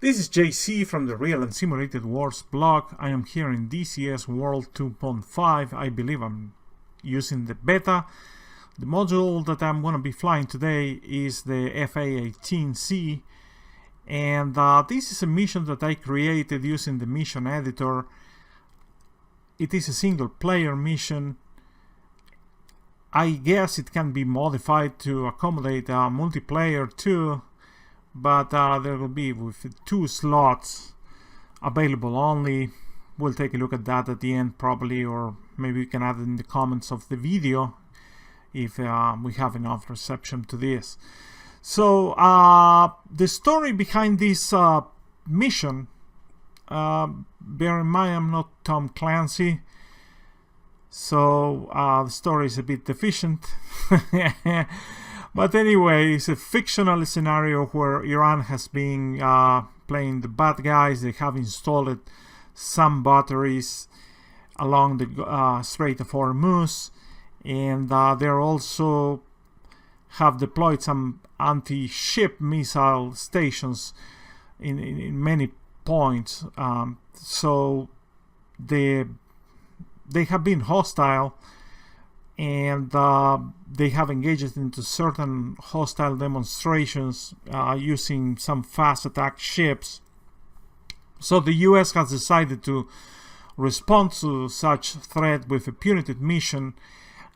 This is JC from the Real and Simulated Wars blog. I am here in DCS World 2.5. I believe I'm using the beta. The module that I'm going to be flying today is the FA-18C, and this is a mission that I created using the mission editor. It is a single player mission. I guess it can be modified to accommodate multiplayer too, but there will be with 2 slots available only. We'll take a look at that at the end probably, or maybe we can add it in the comments of the video if we have enough reception to this. So the story behind this mission, bear in mind I'm not Tom Clancy, so the story is a bit deficient. But anyway, it's a fictional scenario where Iran has been playing the bad guys. They have installed some batteries along the Strait of Hormuz, and they also have deployed some anti-ship missile stations in many points. So they have been hostile, and they have engaged into certain hostile demonstrations using some fast attack ships. So the US has decided to respond to such threat with a punitive mission,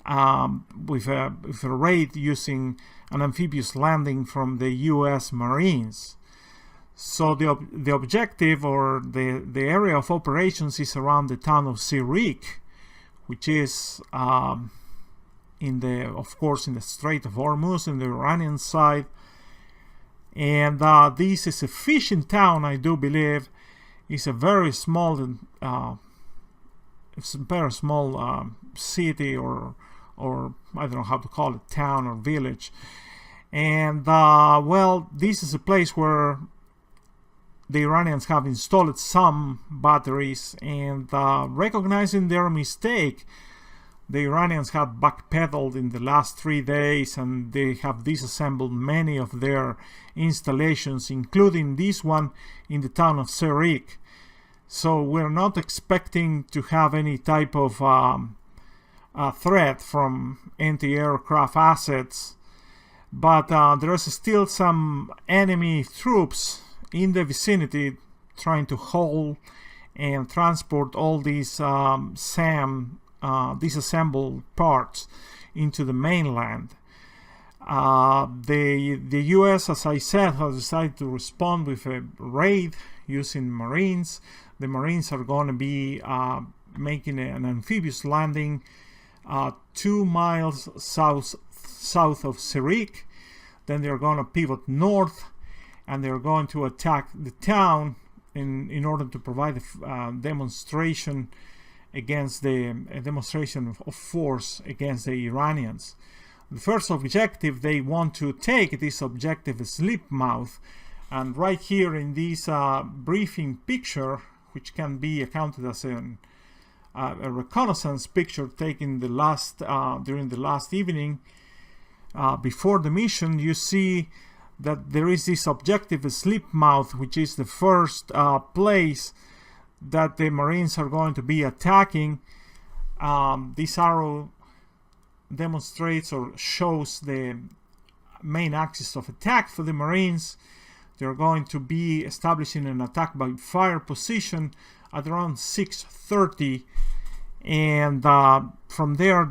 with a raid using an amphibious landing from the US Marines. So the objective, or the area of operations, is around the town of Sirik, which is of course in the Strait of Hormuz, in the Iranian side. And this is a fishing town, I do believe. It's a very small city, or I don't know how to call it, town or village. And well, this is a place where the Iranians have installed some batteries, and recognizing their mistake, the Iranians have backpedaled in the last 3 days, and they have disassembled many of their installations, including this one in the town of Sirik. So we're not expecting to have any type of threat from anti-aircraft assets, but there is still some enemy troops in the vicinity trying to haul and transport all these disassembled parts into the mainland. The US, as I said, has decided to respond with a raid using Marines. The Marines are going to be making an amphibious landing 2 miles south of Sirik. Then they're going to pivot north, and they're going to attack the town in order to provide a demonstration of force against the Iranians. The first objective they want to take, this objective is Slipmouth, and right here in this briefing picture, which can be accounted as a reconnaissance picture taken during the last evening before the mission, you see that there is this objective Slipmouth, which is the first place that the Marines are going to be attacking. This arrow demonstrates or shows the main axis of attack for the Marines. They're going to be establishing an attack by fire position at around 6:30, and from there,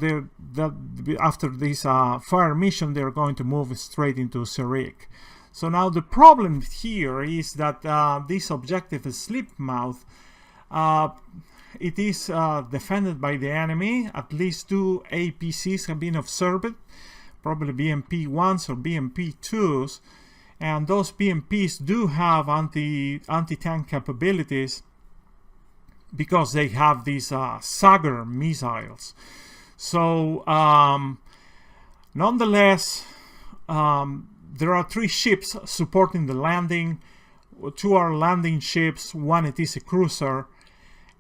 after this fire mission, they're going to move straight into Sirik. So now the problem here is that this objective is Slipmouth. It is defended by the enemy. At least 2 APCs have been observed, probably BMP-1s or BMP-2s, and those BMPs do have anti-tank capabilities because they have these Sagar missiles. So nonetheless, there are 3 ships supporting the landing. 2 are landing ships, 1 it is a cruiser,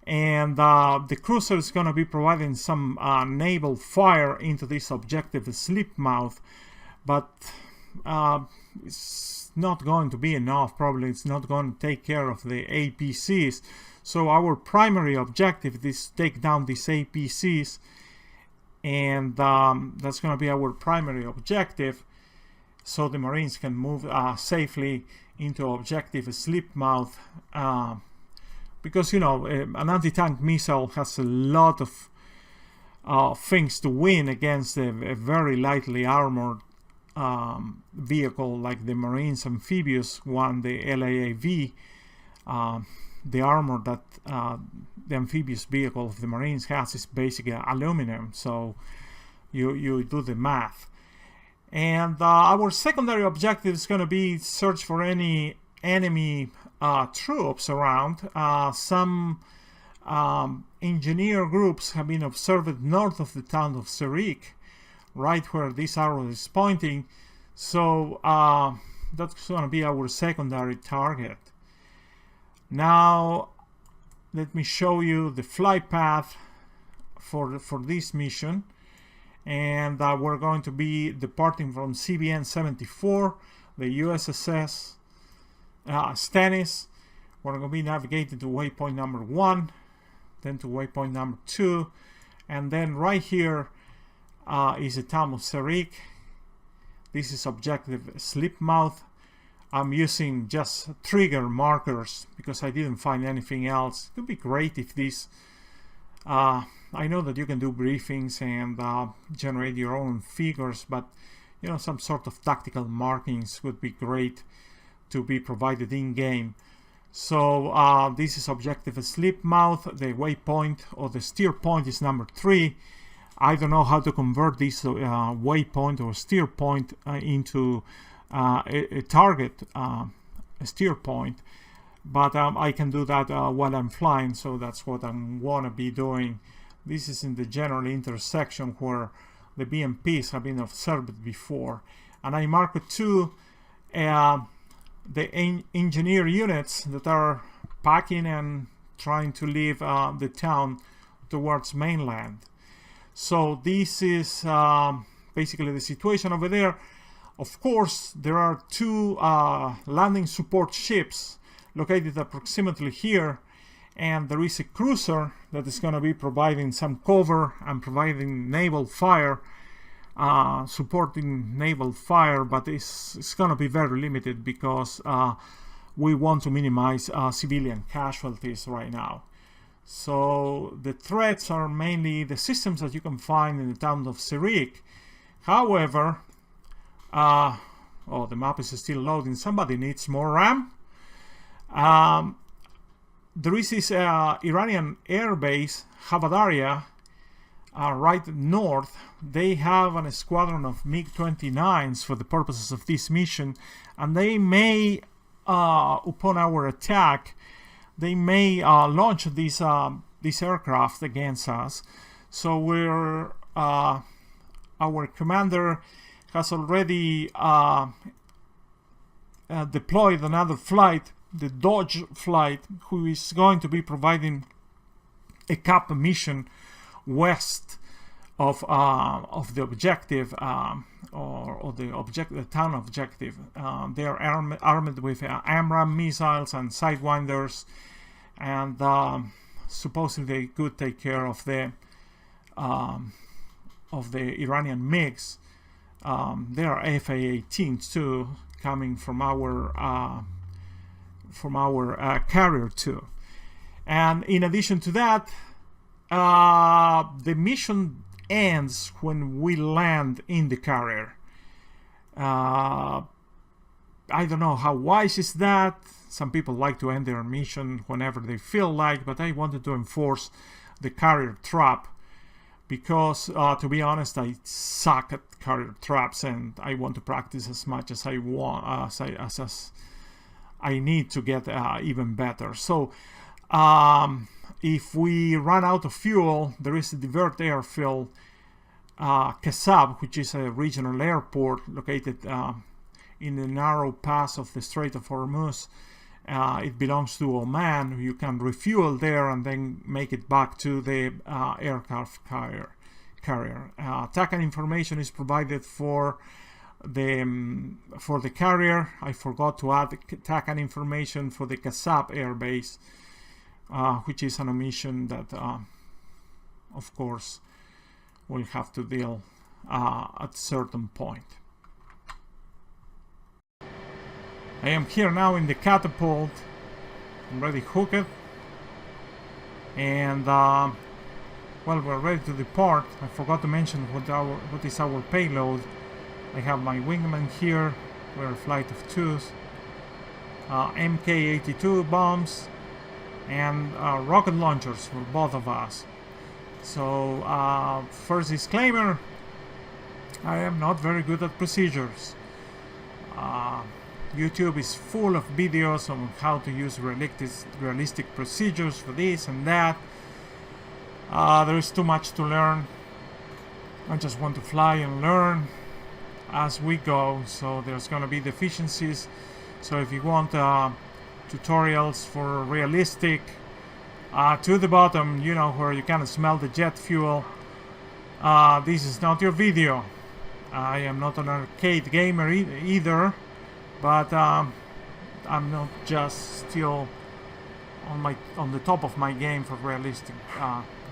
and the cruiser is going to be providing some naval fire into this objective Slipmouth. But it's not going to be enough. Probably it's not going to take care of the APCs. So our primary objective is to take down these APCs, and that's going to be our primary objective, so the Marines can move safely into objective Slipmouth, because an anti-tank missile has a lot of things to win against a very lightly armored vehicle like the Marines amphibious one, the LAAV. The armor that the amphibious vehicle of the Marines has is basically aluminum, so you do the math. And our secondary objective is going to be search for any enemy troops around. Some engineer groups have been observed north of the town of Serik, right where this arrow is pointing. So that's going to be our secondary target. Now let me show you the flight path for this mission, and we're going to be departing from CBN 74, the USS Stennis. We're going to be navigating to waypoint number 1, then to waypoint number 2, and then right here is the town of Serik. This is objective Slipmouth. I'm using just trigger markers because I didn't find anything else. It would be great if this I know that you can do briefings and generate your own figures, but some sort of tactical markings would be great to be provided in game. So this is objective Slipmouth. The waypoint or the steer point is number 3. I don't know how to convert this waypoint or steer point into a target, a steer point, but I can do that while I'm flying, so that's what I want to be doing. This is in the general intersection where the BMPs have been observed before, and I marked 2 the engineer units that are packing and trying to leave the town towards mainland. So this is basically the situation over there. Of course, there are 2 landing support ships located approximately here, and there is a cruiser that is going to be providing some cover and providing naval fire, supporting naval fire, but it's going to be very limited because we want to minimize civilian casualties right now. So the threats are mainly the systems that you can find in the town of Serik. However, the map is still loading. Somebody needs more RAM. There is this Iranian airbase, Havadaria, right north. They have a squadron of MiG-29s for the purposes of this mission, and they may, upon our attack, they may launch this aircraft against us. So we're our commander has already deployed another flight, the Dodge flight, who is going to be providing a CAP mission west of the objective, or the town objective. They are armed with AMRAAM missiles and Sidewinders, and supposedly they could take care of the Iranian MiGs. There are FA-18s too, coming from our carrier too. And in addition to that, the mission ends when we land in the carrier. I don't know how wise is that. Some people like to end their mission whenever they feel like, but I wanted to enforce the carrier trap because, to be honest, I suck at carrier traps, and I want to practice as much as I want, as I need to get even better. So if we run out of fuel, there is a divert airfield, Kasab, which is a regional airport located in the narrow pass of the Strait of Hormuz. It belongs to Oman. You can refuel there and then make it back to the aircraft carrier. TACAN information is provided for for the carrier. I forgot to add TACAN information for the Kasab airbase, which is an omission that, of course, we'll have to deal at a certain point. I am here now in the catapult. I'm ready hooked, and well, we're ready to depart. I forgot to mention what is our payload. I have my wingman here. We're a flight of twos, MK-82 bombs, and rocket launchers for both of us. So first disclaimer, I am not very good at procedures. YouTube is full of videos on how to use realistic procedures for this and that. There is too much to learn. I just want to fly and learn as we go, so there's going to be deficiencies. So if you want tutorials for realistic, to the bottom, you know, where you can smell the jet fuel, this is not your video. I am not an arcade gamer either, but I'm not just still on the top of my game for realistic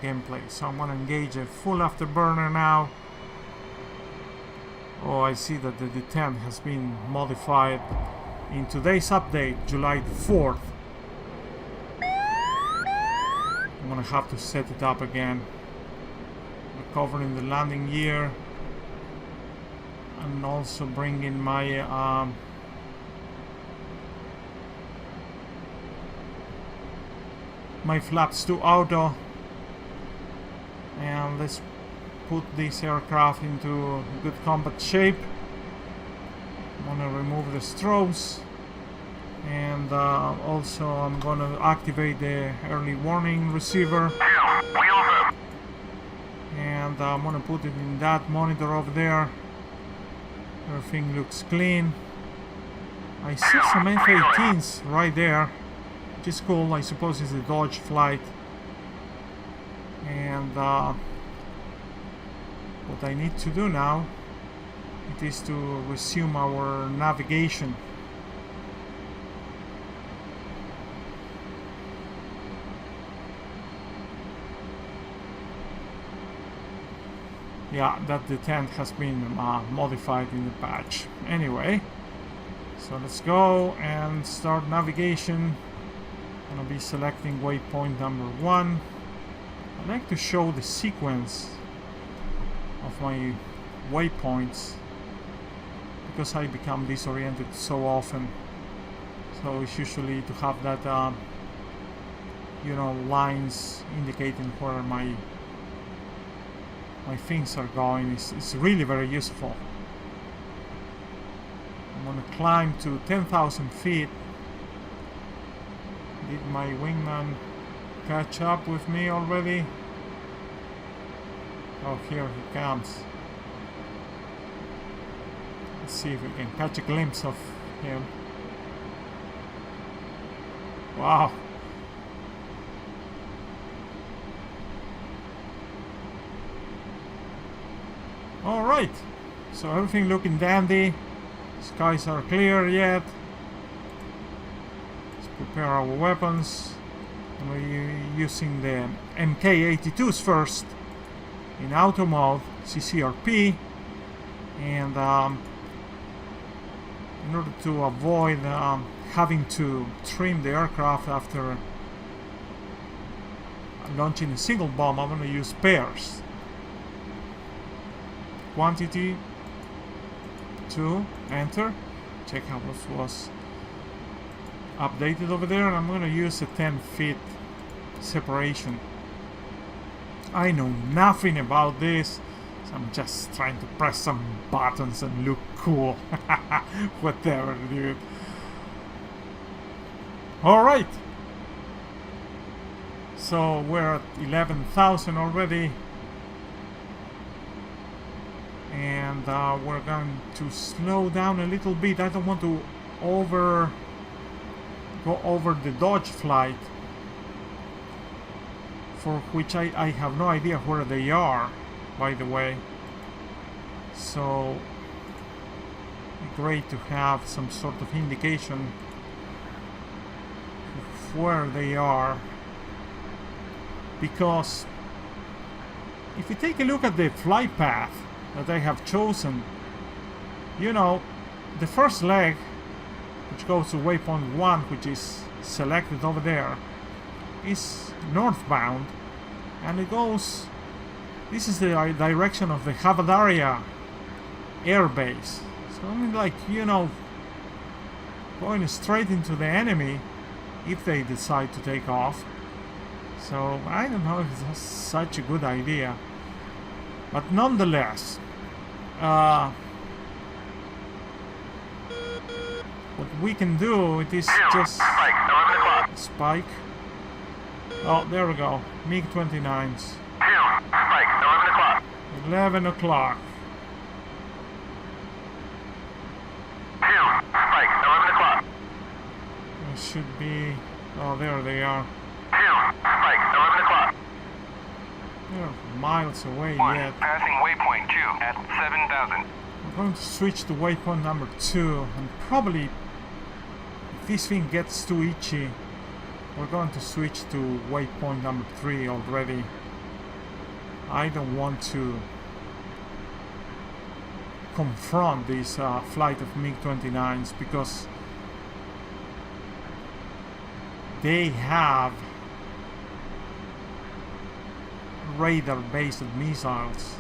gameplay. So I'm going to engage a full afterburner now. Oh, I see that the D10 has been modified in today's update, July the 4th. I'm going to have to set it up again. Recovering the landing gear, and also bring in my my flaps to auto, and let's put this aircraft into good combat shape. I'm gonna remove the strobes, and also I'm gonna activate the early warning receiver, and I'm gonna put it in that monitor over there. Everything looks clean. I see some F-18s right there, which is cool. I suppose it's a Dodge flight. And what I need to do now, it is to resume our navigation. Yeah, that the tent has been modified in the patch. Anyway, so let's go and start navigation. I'm gonna be selecting waypoint number 1. I like to show the sequence of my waypoints because I become disoriented so often. So it's usually to have that, you know, lines indicating where my things are going. It's really very useful. I'm gonna climb to 10,000 feet. Did my wingman catch up with me already? Oh, here he comes. Let's see if we can catch a glimpse of him. Wow. Alright, so everything looking dandy. Skies are clear yet. Let's prepare our weapons. And we're using the MK-82s first in auto mode, CCRP, and in order to avoid having to trim the aircraft after launching a single bomb, I'm going to use pairs. Quantity 2, enter. Check how this was updated over there, and I'm going to use a 10 feet separation. I know nothing about this, so I'm just trying to press some buttons and look cool. Whatever, dude. Alright, so we're at 11,000 already, and we're going to slow down a little bit. I don't want to go over the Dodge flight, for which I have no idea where they are, by the way. So great to have some sort of indication of where they are, because if we take a look at the flight path that I have chosen, you know, the first leg, which goes to waypoint 1, which is selected over there, is northbound, and it goes, this is the direction of the Havadaria air base. So I mean, like, you know, going straight into the enemy if they decide to take off. So I don't know if it's such a good idea, but nonetheless, what we can do, it is just spike. Oh, there we go. MiG-29s. 11 o'clock. It should be. Oh, there they are. They're miles away yet. Passing waypoint 2 at 7,000. We're going to switch to waypoint number 2, and probably if this thing gets too itchy, we're going to switch to waypoint number 3 already. I don't want to confront this flight of MiG-29s because they have radar-based missiles,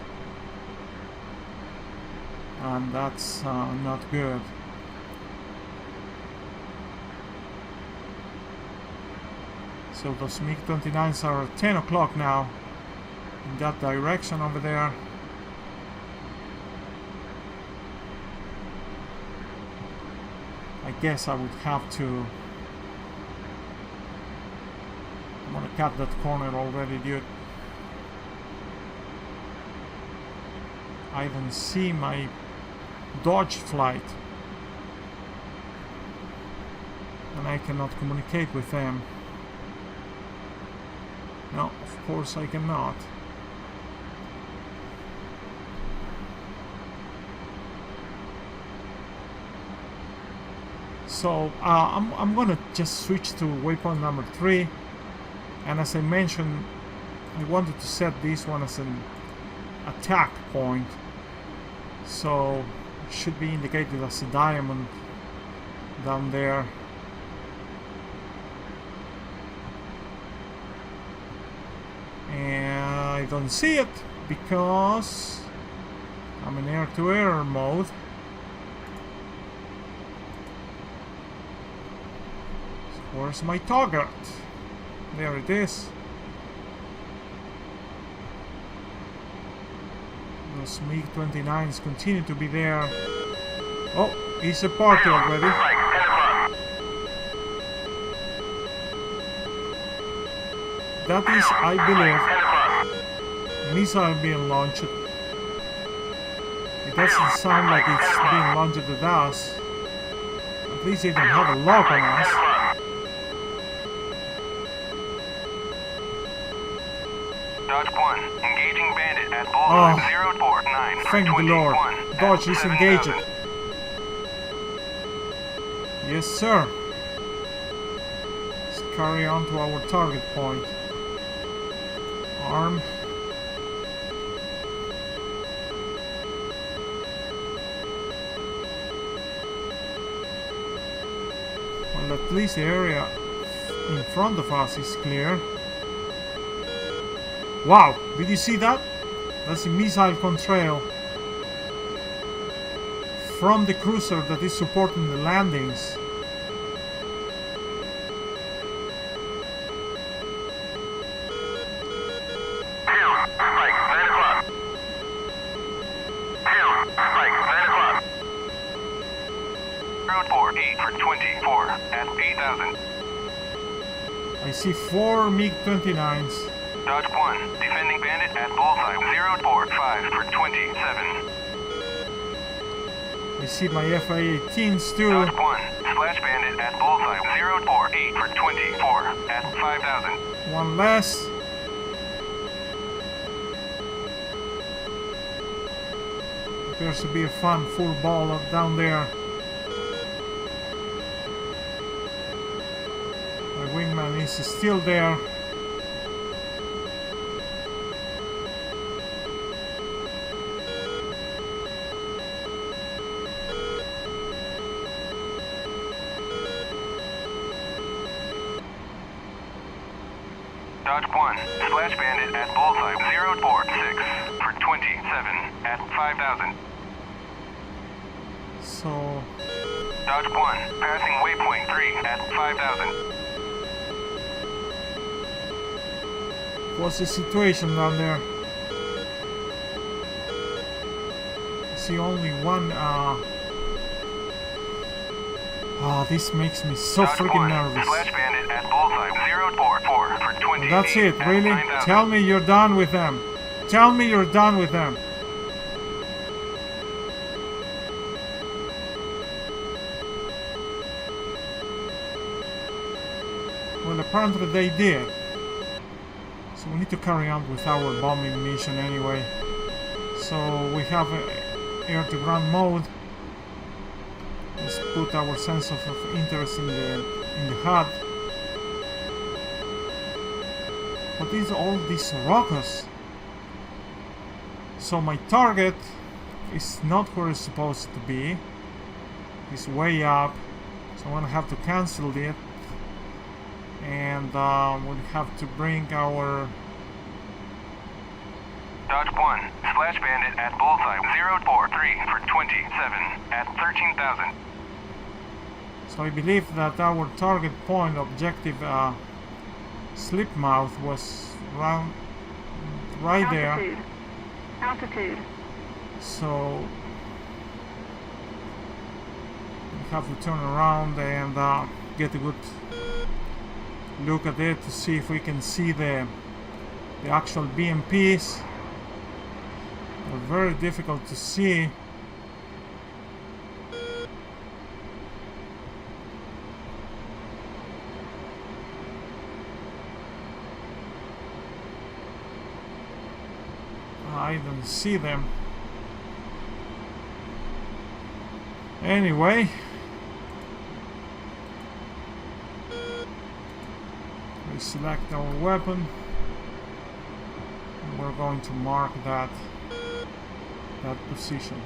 and that's not good. So those MiG-29s are at 10 o'clock now in that direction over there. I guess I would have to. I'm gonna cut that corner already, dude. I don't see my Dodge flight, and I cannot communicate with them. No, of course I cannot. So I'm gonna just switch to waypoint number 3, and as I mentioned, I wanted to set this one as an attack point, so it should be indicated as a diamond down there. And I don't see it because I'm in air-to-air mode. So where's my target? There it is. Those MiG-29s continue to be there. Oh, it's a party already. That is, I believe, missile being launched. It doesn't sound like it's being launched at us. At least they don't have a lock on us. Dodge 1, engaging bandit at bullseye 049. Thank the Lord. Dodge is engaged. Yes, sir. Let's carry on to our target point. Arm. Well, at least the area in front of us is clear. Wow, did you see that? That's a missile contrail from the cruiser that is supporting the landings. I see 4 MiG-29s. Dodge 1, defending bandit at bullseye 045 for 27. I see my FA-18s too. Dodge 1, slash bandit at bullseye 048 for 24 at 5,000. One less. Appears to be a fun full ball up down there. is still there. Dodge 1, Splash Bandit at Bullseye 046 for 27 at 5,000. So... Dodge 1, passing waypoint 3 at 5,000. What's the situation down there? I see only one, this makes me so Dodge freaking 1, nervous. Splash Bandit at Bullseye 044 for 20. That's it, really? 9,000. Tell me you're done with them. Tell me you're done with them. Well, apparently they did. So we need to carry on with our bombing mission anyway. So we have air-to-ground mode. Let's put our sense of interest in the HUD. What is all these rockets? So my target is not where it's supposed to be. It's way up. So I'm gonna have to cancel it. And we'll have to bring our... Dodge 1, Splash Bandit at Bullseye 043 for 27 at 13,000. So I believe that our target point objective Slipmouth was right there. Altitude. So we have to turn around and get a good look at it to see if we can see the actual BMPs. They're very difficult to see. I don't see them. Anyway, we select our weapon and we're going to mark that position.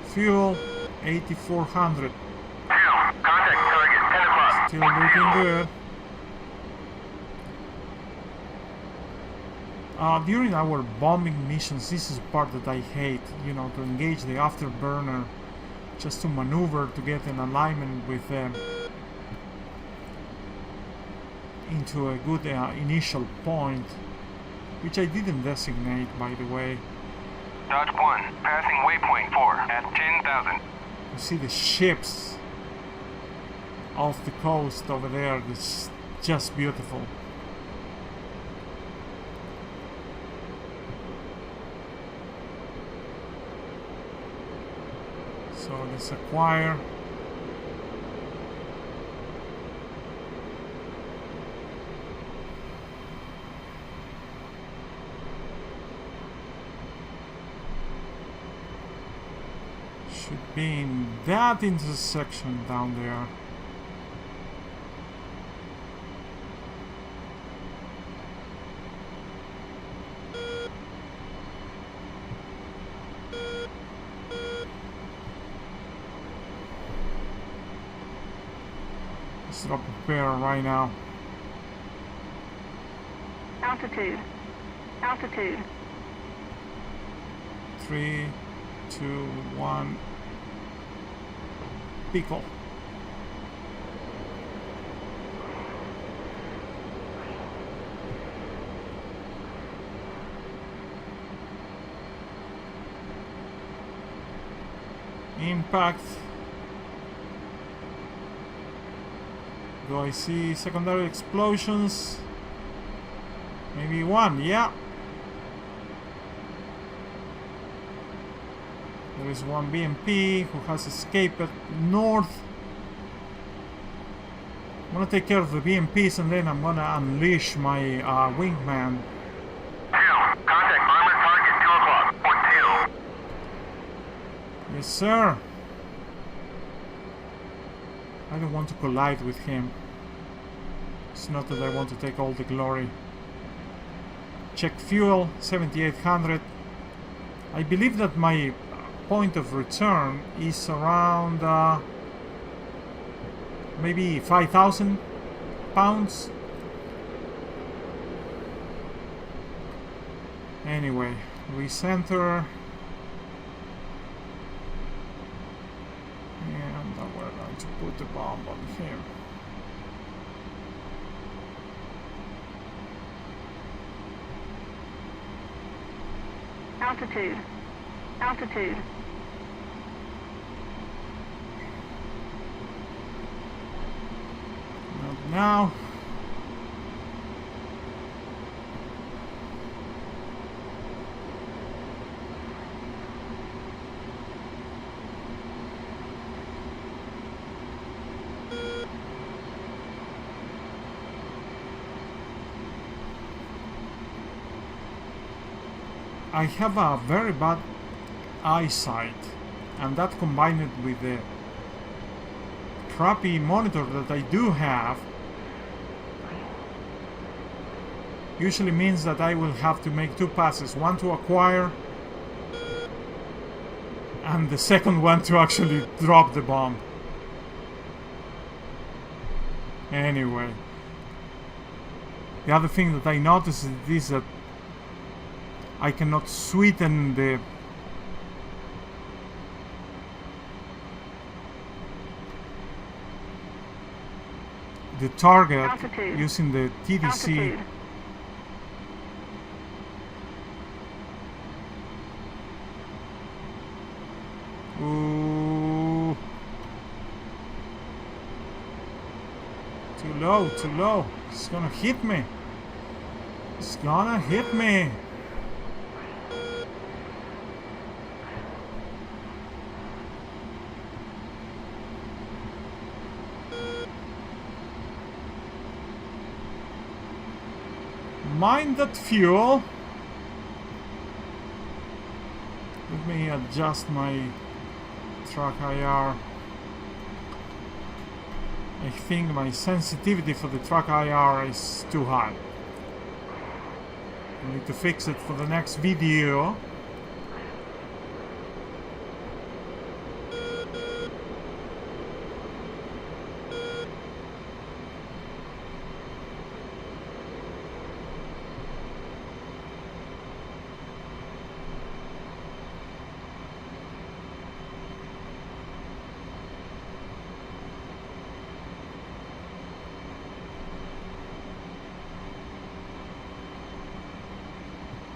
Fuel 8400. Contact target 10 o'clock. Still looking good. During our bombing missions, this is the part that I hate, you know, to engage the afterburner just to maneuver to get an alignment with them into a good initial point, which I didn't designate, by the way. Dodge 1, passing waypoint 4 at 10,000. You see the ships off the coast over there. It's just beautiful. So let's acquire. Should be in that intersection down there. Let's drop a pair right now. Altitude. Altitude. 3, 2, 1. Pickle. Impact. Do I see secondary explosions? Maybe one, yeah. There is one BMP who has escaped north. I'm gonna take care of the BMPs and then I'm gonna unleash my wingman. Contact armor target 2 o'clock. Point 2. Yes, sir. I don't want to collide with him. It's It's not that I want to take all the glory. Check fuel, 7800. I believe that my point of return is around maybe 5,000 pounds. Anyway, recenter. And we're going to put the bomb on him. Altitude. Altitude. Not now. I have a very bad eyesight, and that combined with the crappy monitor that I do have usually means that I will have to make two passes, one to acquire and the second one to actually drop the bomb. Anyway, the other thing that I noticed is that I cannot sweeten the target Altitude. using the TDC. Altitude. Ooh. Too low, too low. It's gonna hit me. It's gonna hit me. Mind that fuel. Let me adjust my track IR. I think my sensitivity for the track IR is too high. I need to fix it for the next video.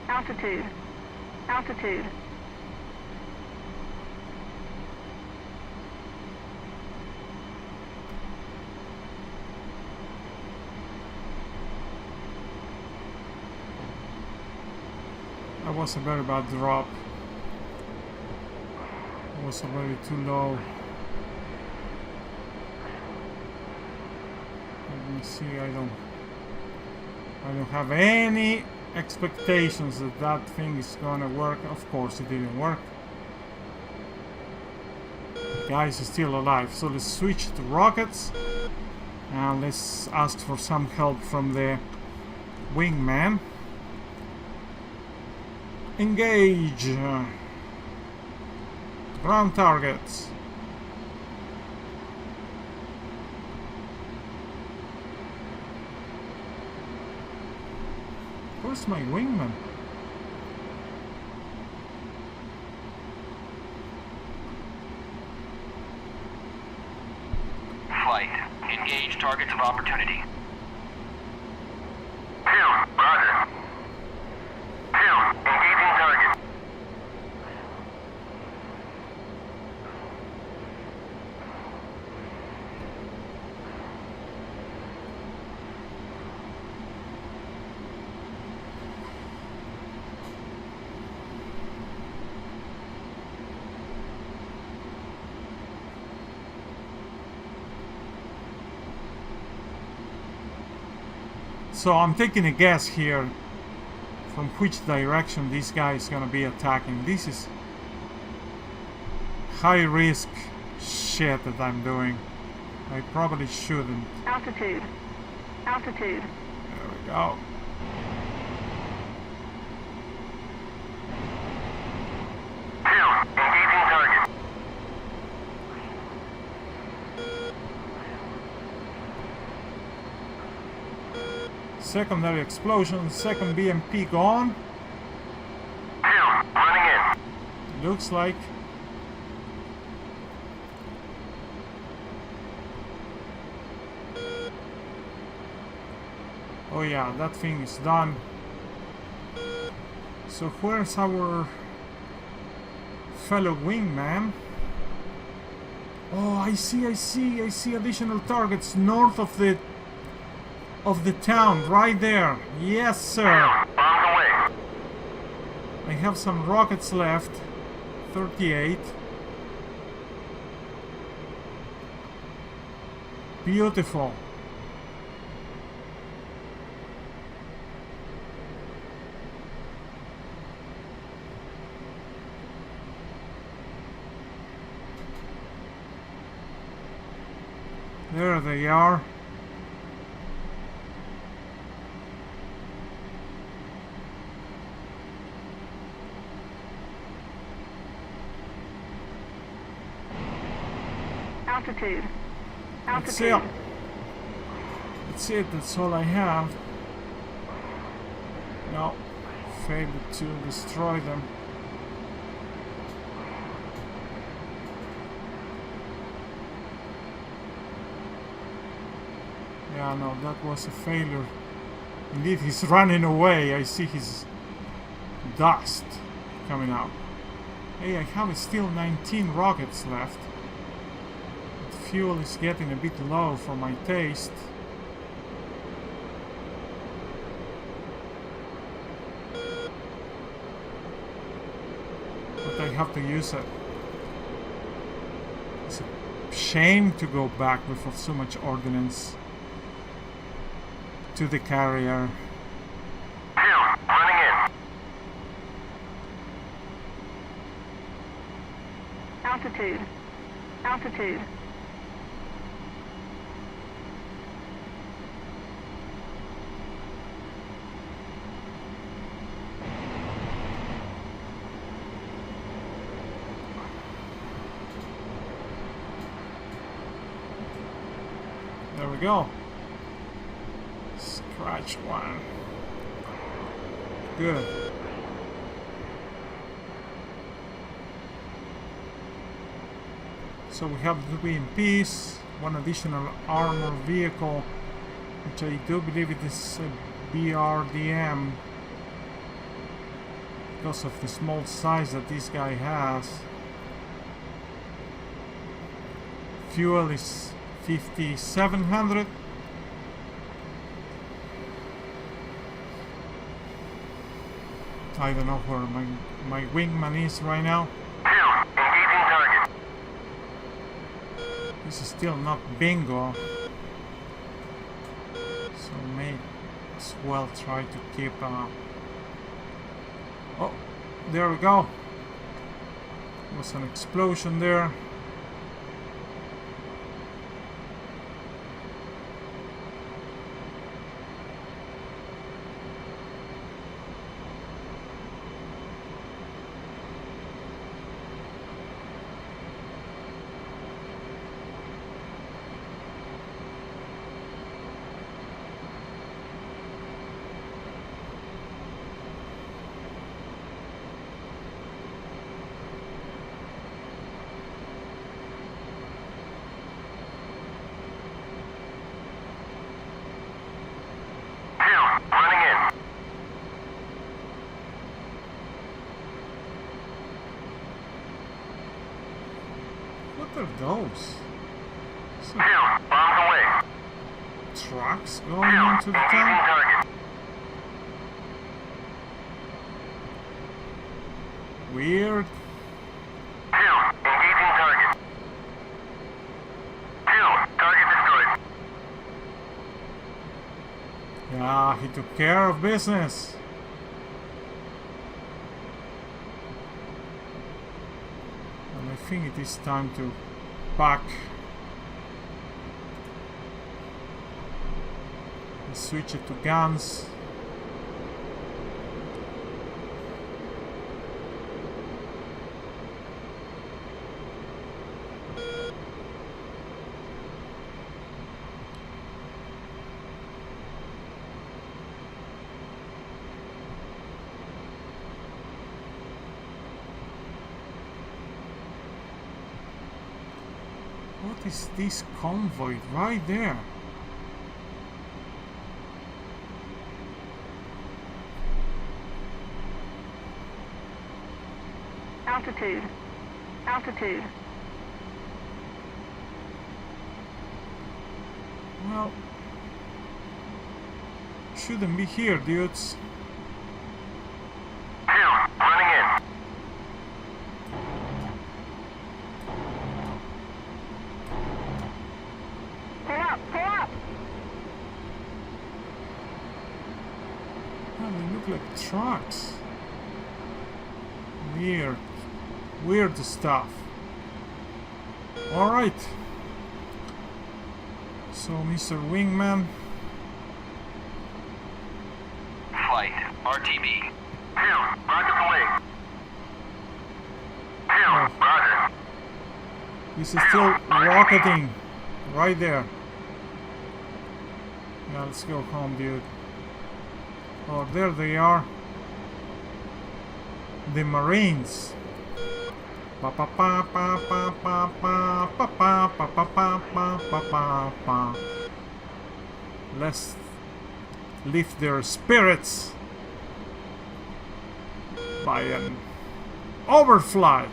Altitude. Altitude. That was a very bad drop. It was already too low. Let me see, I don't have any expectations that that thing is gonna work. Of course it didn't work. The guy is still alive. So let's switch to rockets and let's ask for some help from the wingman. Engage. Ground targets. Where's my wingman? Flight. Engage targets of opportunity. Roger. Engaging target. So I'm taking a guess here from which direction this guy is gonna be attacking. This is high risk shit that I'm doing. I probably shouldn't. Altitude. Altitude. There we go. Engaging target. Secondary explosion, second BMP gone. Running in. Looks like. Oh yeah, that thing is done. So where's our fellow wingman? Oh, I see additional targets north of the town, right there. Yes, sir. Bombs away. I have some rockets left. 38. Beautiful. There they are. Altitude. That's Altitude. it. That's it. That's all I have. No. Failed to destroy them. Yeah, no, that was a failure. Indeed, he's running away. I see his dust coming out. Hey, I have still 19 rockets left. But fuel is getting a bit low for my taste. But I have to use it. It's a shame to go back with so much ordnance to the carrier. Running in. Altitude. Altitude. There we go. Scratch one. Good. So we have the BMPs, one additional armor vehicle, which I do believe it is a BRDM because of the small size that this guy has. Fuel is 5,700. I don't know where my wingman is right now. Engaging target. This is still not bingo, so may as well try to keep. Oh, there we go. There was an explosion there. What are those? Some Bombs away. trucks going into the town? Target. Weird. Engaging target. Target destroyed. Yeah, he took care of business. And I think it is time to back. Let's switch it to guns. What is this convoy right there? Altitude. Altitude. Well, shouldn't be here, dudes. Running in. Pull up! Pull up! Oh, they look like trucks. Weird. Weird stuff. Alright. So, Mr. Wingman. Flight, RTB. Rocket away. Roger. This is still rocketing. Right there. Yeah, let's go home, dude. Oh, there they are. The Marines. Pa pa pa pa pa pa pa pa pa pa pa pa pa pa pa. Let's lift their spirits by an overfly.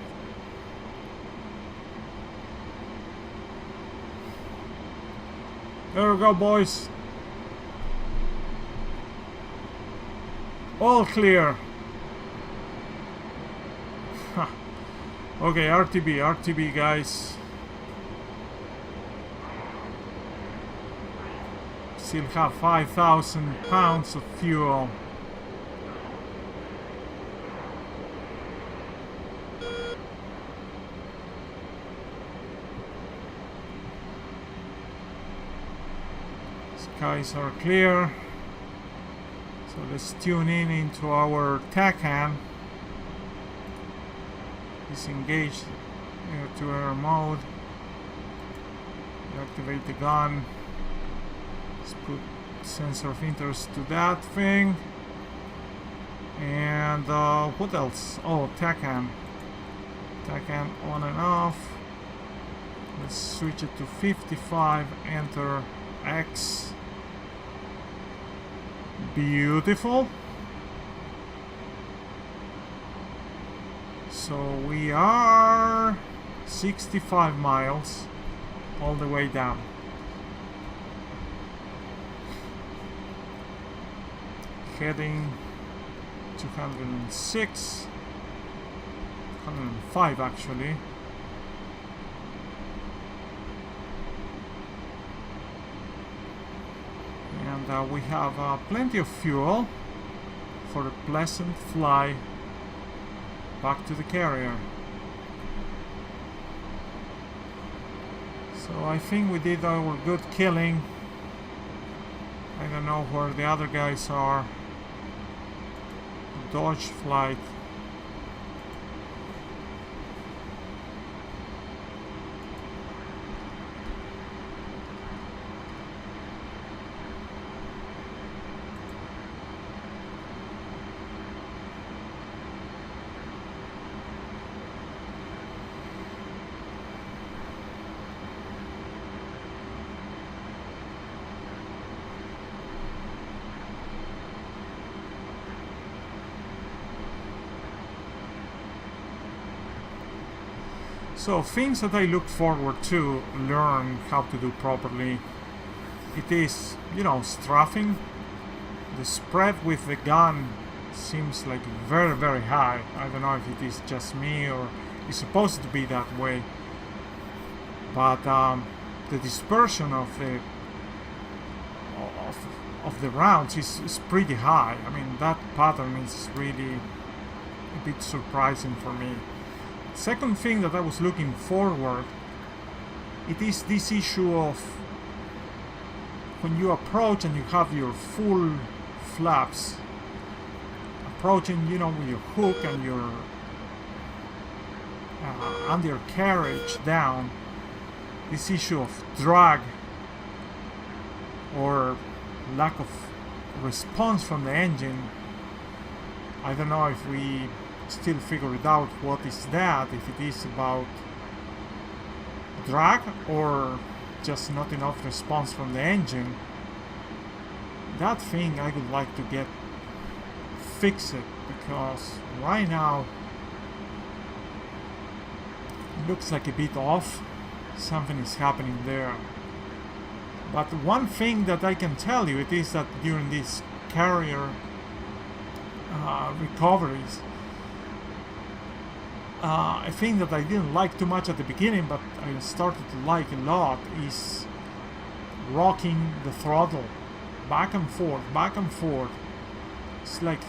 There we go, boys. All clear. Okay, RTB, guys. Still have 5,000 pounds of fuel. Skies are clear. So let's tune in into our TACAN. Disengage air-to-air mode. Activate the gun. Let's put sensor of interest to that thing. And what else? Oh, TACAN. TACAN on and off. Let's switch it to 55. Enter X. Beautiful. So we are 65 miles all the way down. Heading 206, 105 actually. And we have plenty of fuel for a pleasant fly back to the carrier. So I think we did our good killing. I don't know where the other guys are. Dodge flight. So things that I look forward to learn how to do properly. It is, you know, strafing. The spread with the gun seems like very, very high. I don't know if it is just me or it's supposed to be that way. But the dispersion of the rounds is pretty high. I mean, that pattern is really a bit surprising for me. Second thing that I was looking forward, it is this issue of when you approach and you have your full flaps approaching, you know, with your hook and your undercarriage down, this issue of drag or lack of response from the engine, I don't know if we still figure it out what is that, if it is about drag or just not enough response from the engine. That thing I would like to get fixed, because right now it looks like a bit off. Something is happening there. But one thing that I can tell you, it is that during these carrier recoveries, a thing that I didn't like too much at the beginning, but I started to like a lot, is rocking the throttle back and forth, back and forth. It's like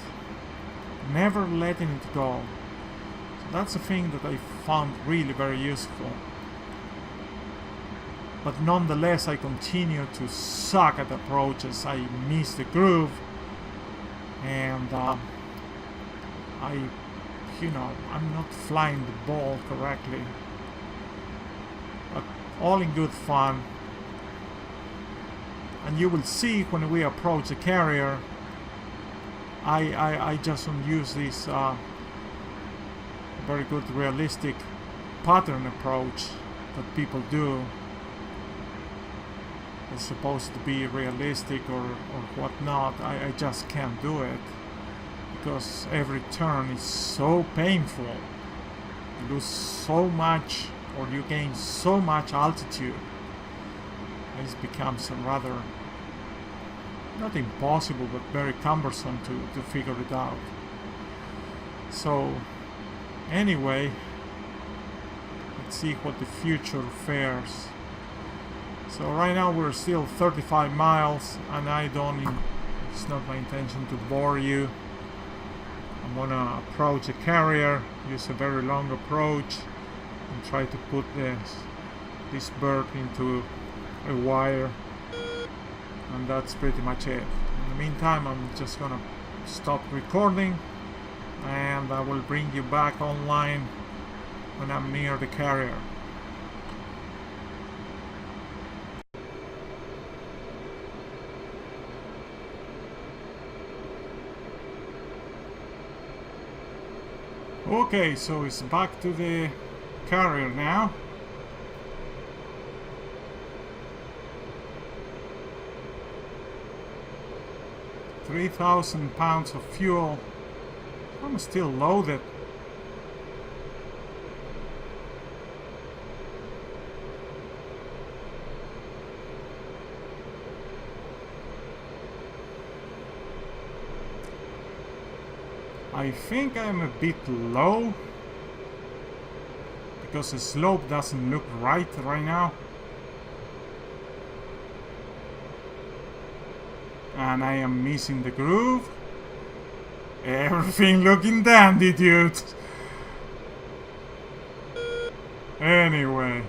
never letting it go. So that's a thing that I found really very useful. But nonetheless, I continue to suck at approaches. I miss the groove, and I'm not flying the ball correctly. But all in good fun. And you will see when we approach the carrier, I just don't use this very good realistic pattern approach that people do. It's supposed to be realistic or whatnot. I just can't do it, because every turn is so painful. You lose so much, or you gain so much altitude. It becomes rather, not impossible, but very cumbersome to figure it out. So anyway, let's see what the future fares. So right now we're still 35 miles, and it's not my intention to bore you. I'm gonna approach a carrier, use a very long approach, and try to put this bird into a wire, and that's pretty much it. In the meantime, I'm just gonna stop recording, and I will bring you back online when I'm near the carrier. Okay, so it's back to the carrier now. £3,000 pounds of fuel. I'm still loaded. I think I'm a bit low, because the slope doesn't look right now, and I am missing the groove. Everything looking dandy, dude. Anyway,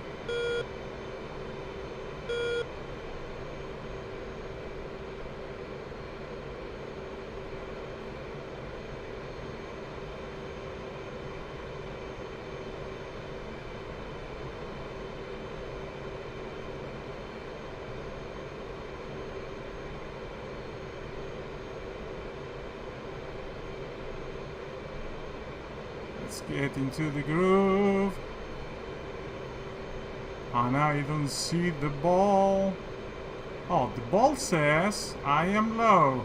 let's get into the groove. And I don't see the ball. Oh, the ball says I am low.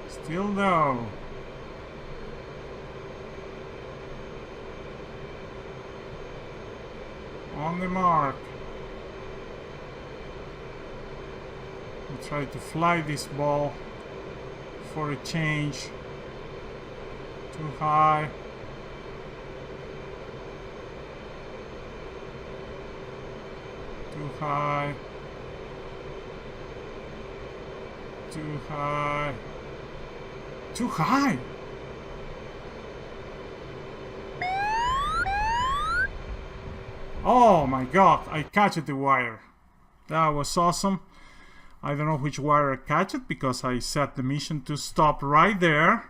Still low. On the mark. I'll try to fly this ball for a change. Too high. Too high. Too high. Too high. Oh my god, I catched the wire. That was awesome. I don't know which wire I catched because I set the mission to stop right there.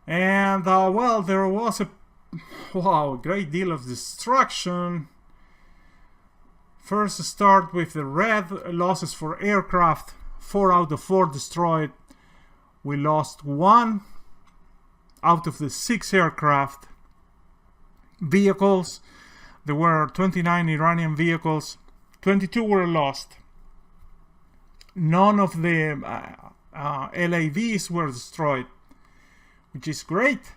And well, there was a great deal of destruction. First start with the red losses for aircraft. 4 out of 4 destroyed. We lost 1 out of the 6 aircraft. Vehicles, there were 29 Iranian vehicles. 22 were lost. None of the LAVs were destroyed, which is great.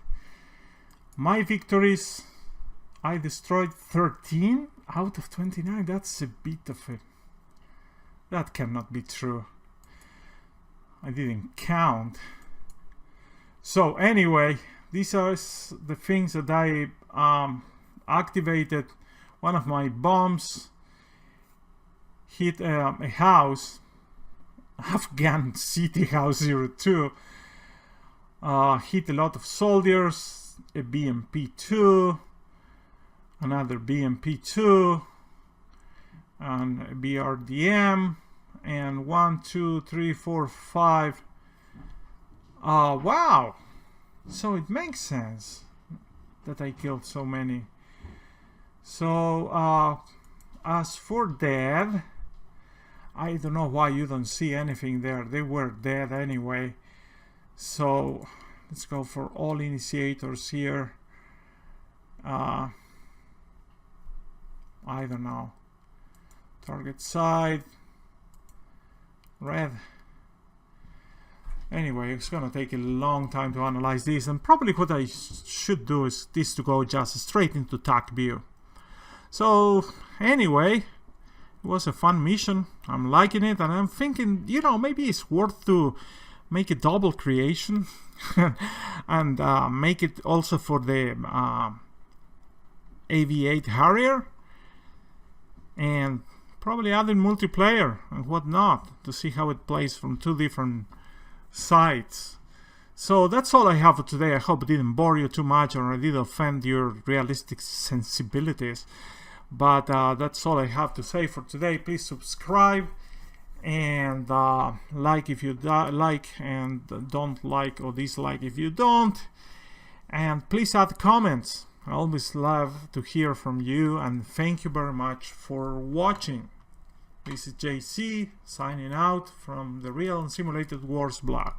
My victories, I destroyed 13 out of 29. That's a bit of a... That cannot be true. I didn't count. So anyway, these are the things that I activated. One of my bombs hit a house, Afghan City House 02. Hit a lot of soldiers, a BMP-2, another BMP-2, and a BRDM, and 1, 2, 3, 4, 5. Wow! So it makes sense that I killed so many. So, as for dead, I don't know why you don't see anything there. They were dead anyway. So, let's go for all initiators here. I don't know. Target side. Red. Anyway, it's gonna take a long time to analyze this, and probably what I should do is this to go just straight into TAC view. So anyway, it was a fun mission. I'm liking it, and I'm thinking, you know, maybe it's worth to make a double creation and make it also for the AV8 Harrier, and probably add in multiplayer and whatnot to see how it plays from 2 different sides. So that's all I have for today. I hope it didn't bore you too much or I did offend your realistic sensibilities, but that's all I have to say for today. Please subscribe and like if you like, and don't like or dislike if you don't, and please add comments. I always love to hear from you, and thank you very much for watching. This is JC signing out from the Real and Simulated Wars blog.